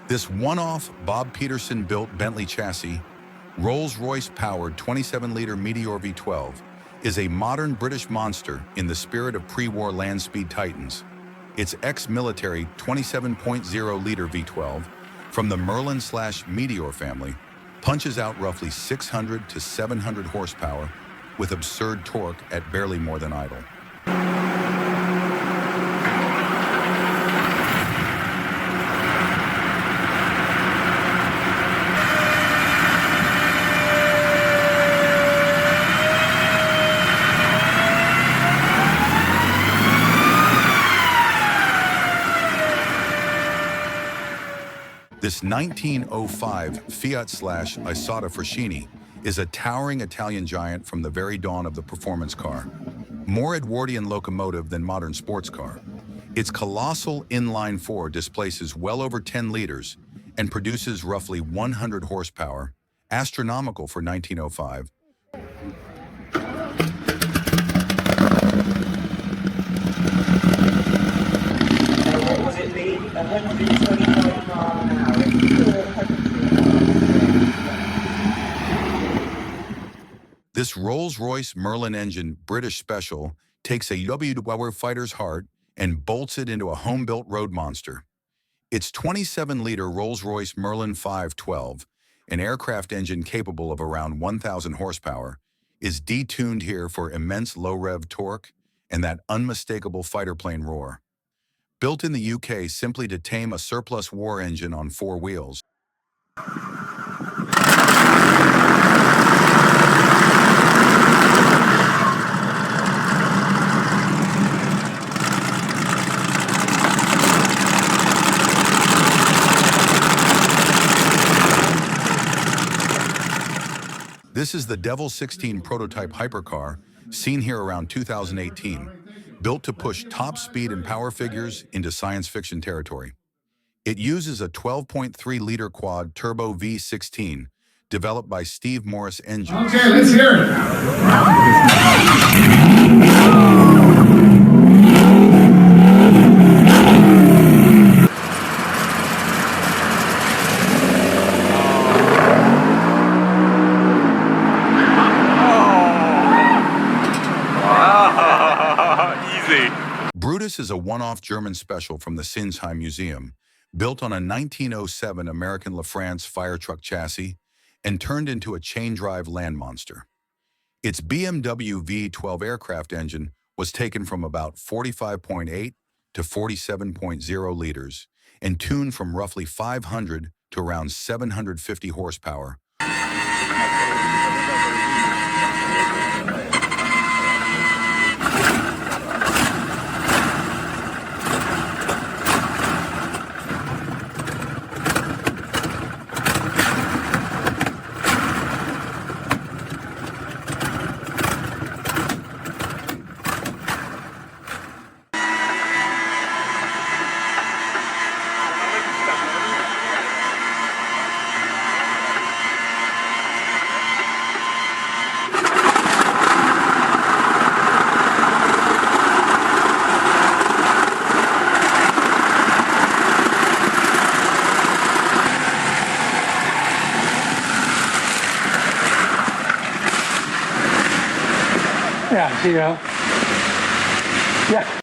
This one-off Bob Peterson-built Bentley chassis, Rolls-Royce-powered 27-liter Meteor V12, is a modern British monster in the spirit of pre-war land speed titans. Its ex-military 27.0-liter V12 from the Merlin/Meteor family punches out roughly 600 to 700 horsepower with absurd torque at barely more than idle. This 1905 Fiat/Isotta Fraschini is a towering Italian giant from the very dawn of the performance car. More Edwardian locomotive than modern sports car. Its colossal inline-4 displaces well over 10 liters and produces roughly 100 horsepower, astronomical for 1905. This Rolls-Royce Merlin engine British special takes a UW fighter's heart and bolts it into a home-built road monster. Its 27-liter Rolls-Royce Merlin 512, an aircraft engine capable of around 1,000 horsepower, is detuned here for immense low-rev torque and that unmistakable fighter plane roar. Built in the UK simply to tame a surplus war engine on 4 wheels. This is the Devil 16 prototype hypercar, seen here around 2018, built to push top speed and power figures into science fiction territory. It uses a 12.3-liter quad turbo V16, developed by Steve Morris Engines. Okay, let's hear it. Brutus is a one-off German special from the Sinsheim Museum, built on a 1907 American LaFrance fire truck chassis and turned into a chain-drive land monster. Its BMW V12 aircraft engine was taken from about 45.8 to 47.0 liters and tuned from roughly 500 to around 750 horsepower.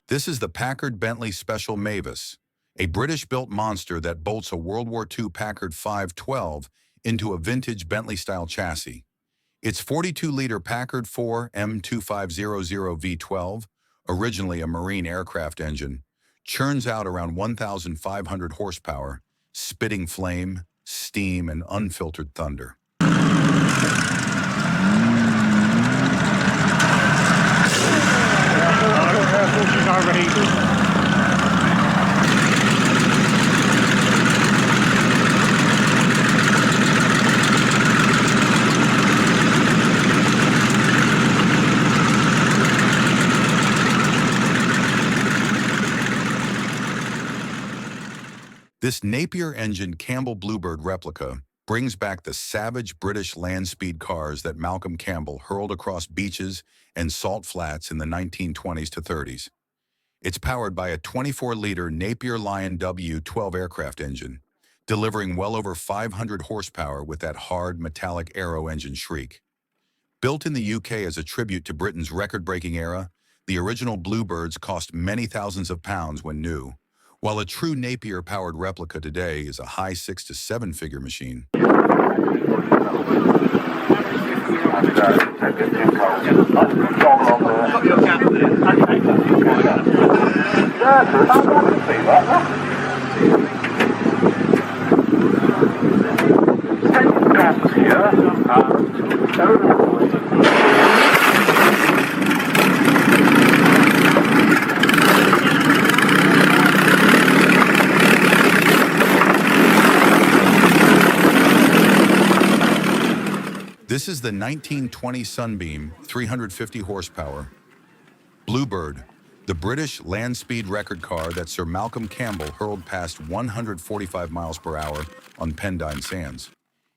This is the Packard Bentley Special Mavis, a British-built monster that bolts a World War II Packard 512 into a vintage Bentley-style chassis. Its 42-liter Packard 4 M2500 V12, originally a Marine aircraft engine, churns out around 1,500 horsepower, spitting flame, steam, and unfiltered thunder. This Napier-engined Campbell Bluebird replica brings back the savage British land speed cars that Malcolm Campbell hurled across beaches and salt flats in the 1920s to 30s. It's powered by a 24-liter Napier Lion W12 aircraft engine, delivering well over 500 horsepower with that hard, metallic aero engine shriek. Built in the UK as a tribute to Britain's record-breaking era, the original Bluebirds cost many thousands of pounds when new, while a true Napier-powered replica today is a high 6- to 7-figure machine. This is the 1920 Sunbeam, 350 horsepower. Bluebird, the British land speed record car that Sir Malcolm Campbell hurled past 145 miles per hour on Pendine Sands.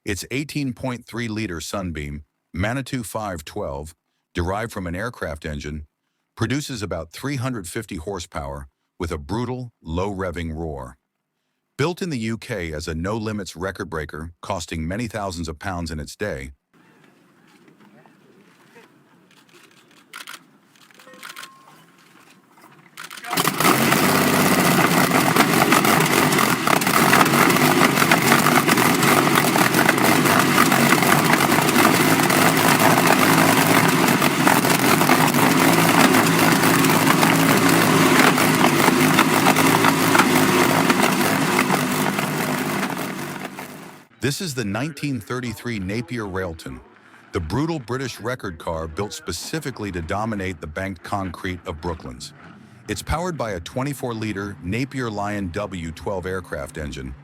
Its 18.3-liter Sunbeam, Manitou 512, derived from an aircraft engine, produces about 350 horsepower with a brutal, low-revving roar. Built in the UK as a no-limits record breaker, costing many thousands of pounds in its day, this is the 1933 Napier Railton, the brutal British record car built specifically to dominate the banked concrete of Brooklands. It's powered by a 24-liter Napier Lion W12 aircraft engine,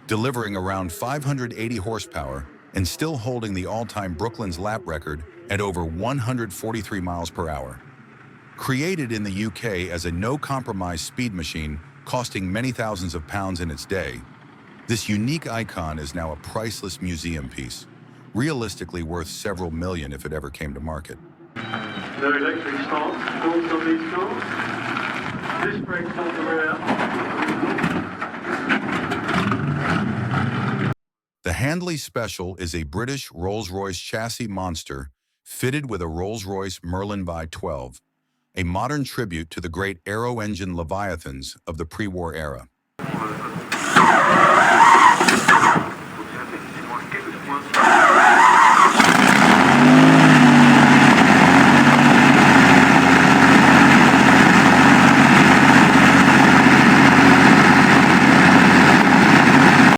delivering around 580 horsepower and still holding the all-time Brooklands lap record at over 143 miles per hour. Created in the UK as a no-compromise speed machine costing many thousands of pounds in its day, this unique icon is now a priceless museum piece, realistically worth several million if it ever came to market. No electric start, doors on these cars. Disc brakes on the rear. The Handley Special is a British Rolls-Royce chassis monster fitted with a Rolls-Royce Merlin V12, a modern tribute to the great aero-engine Leviathans of the pre-war era.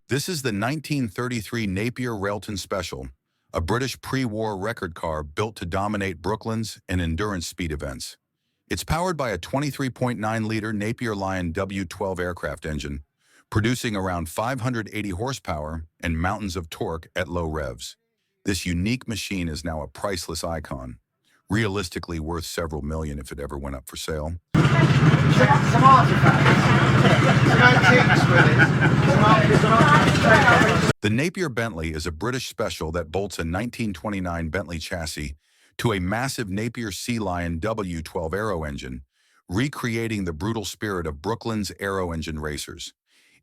This is the 1933 Napier Railton Special, a British pre-war record car built to dominate Brooklands and endurance speed events. It's powered by a 23.9-liter Napier Lion W12 aircraft engine, producing around 580 horsepower and mountains of torque at low revs. This unique machine is now a priceless icon, realistically worth several million if it ever went up for sale. Some artifacts, some antiques with it. The Napier Bentley is a British special that bolts a 1929 Bentley chassis to a massive Napier Sea Lion W12 aero engine, recreating the brutal spirit of Brooklands aero engine racers.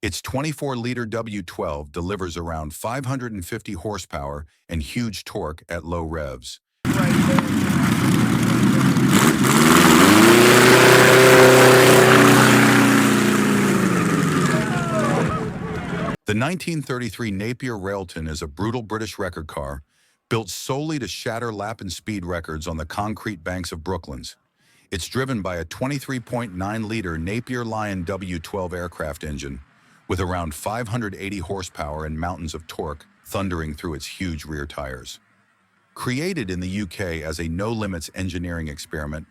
Its 24-liter W12 delivers around 550 horsepower and huge torque at low revs. The 1933 Napier Railton is a brutal British record car built solely to shatter lap and speed records on the concrete banks of Brooklands. It's driven by a 23.9-liter Napier Lion W12 aircraft engine with around 580 horsepower and mountains of torque thundering through its huge rear tires. Created in the UK as a no-limits engineering experiment,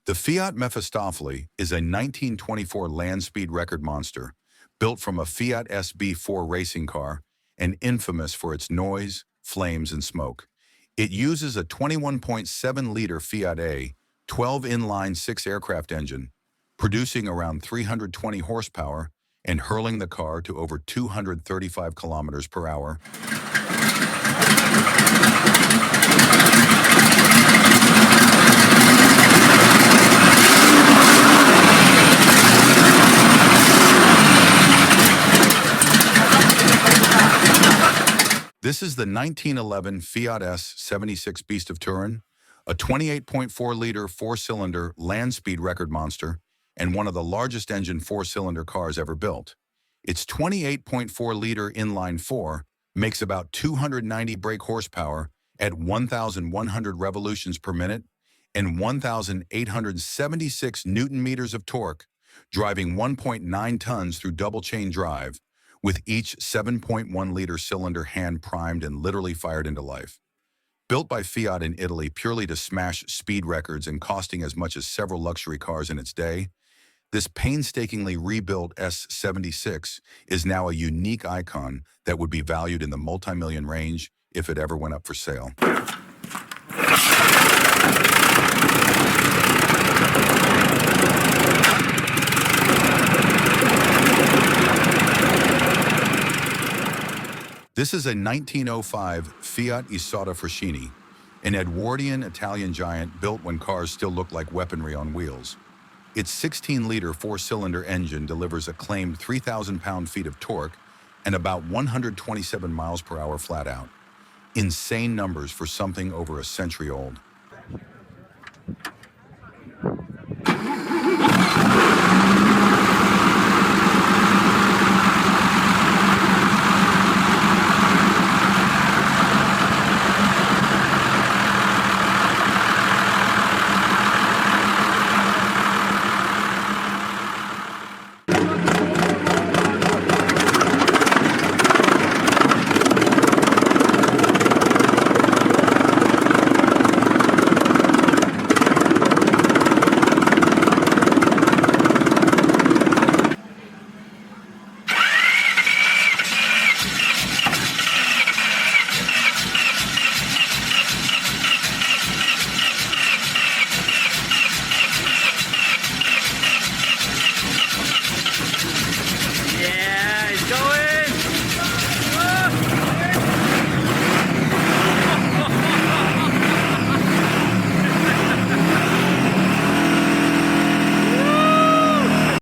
the Fiat Mephistopheles is a 1924 land speed record monster built from a Fiat SB4 racing car and infamous for its noise, flames, and smoke. It uses a 21.7-liter Fiat A 12 inline 6 aircraft engine, producing around 320 horsepower and hurling the car to over 235 kilometers per hour. This is the 1911 Fiat S76 Beast of Turin, a 28.4-liter four-cylinder land speed record monster and one of the largest engine four-cylinder cars ever built. Its 28.4-liter inline-four makes about 290 brake horsepower at 1,100 revolutions per minute and 1,876 newton-meters of torque, driving 1.9 tons through double-chain drive, with each 7.1-liter cylinder hand-primed and literally fired into life. Built by Fiat in Italy purely to smash speed records and costing as much as several luxury cars in its day, this painstakingly rebuilt S76 is now a unique icon that would be valued in the multi-million range if it ever went up for sale. This is a 1905 Fiat Isotta Fraschini, an Edwardian Italian giant built when cars still looked like weaponry on wheels. Its 16-liter four-cylinder engine delivers a claimed 3,000 pound-feet of torque and about 127 miles per hour flat out. Insane numbers for something over a century old.